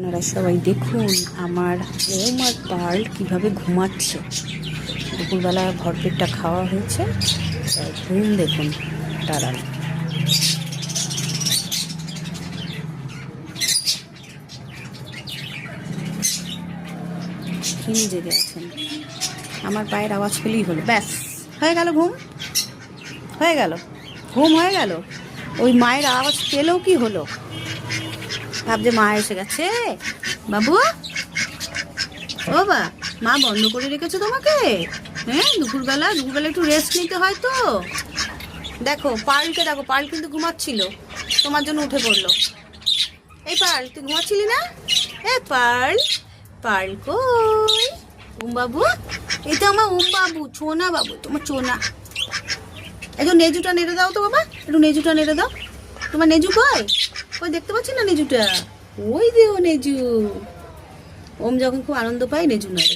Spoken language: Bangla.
আপনারা সবাই দেখুন আমার ওম আর পার্ল কীভাবে ঘুমাচ্ছে। দুপুরবেলা ভরপেটটা খাওয়া হয়েছে, ঘুম দেখুন দাঁড়ান। তিনি জেগে আছেন, আমার পায়ের আওয়াজ পেলেই হলো, ব্যাস হয়ে গেল ঘুম, হয়ে গেল ঘুম, হয়ে গেল। ওই মায়ের আওয়াজ পেলেও কি হলো, ভাবছে মা এসে গেছে। বাবু, ও বা, মা বন্ধ করে রেখেছে তোমাকে? হ্যাঁ, দুপুরবেলা একটু রেস্ট নিতে হয় তো। দেখো পার্লকে দেখো, পার্ল কিন্তু ঘুমাচ্ছিল, তোমার জন্য উঠে পড়লো। এই পার্ল, তুই ঘুমাচ্ছিলি না? এ পার্ল, পার্ল কই? বাবু, এটা আমার বাবু, ছোনা বাবু, তোমার ছোনা। একটু নেজুটা নেড়ে দাও তো বাবা, একটু নেজুটা নেড়ে দাও। তোমার নেজু কই? কই দেখতে পাচ্ছি না নেজুটা। ওই দে ও নেজু। ওম যখন খুব আনন্দ পায় নেজু নাড়ে।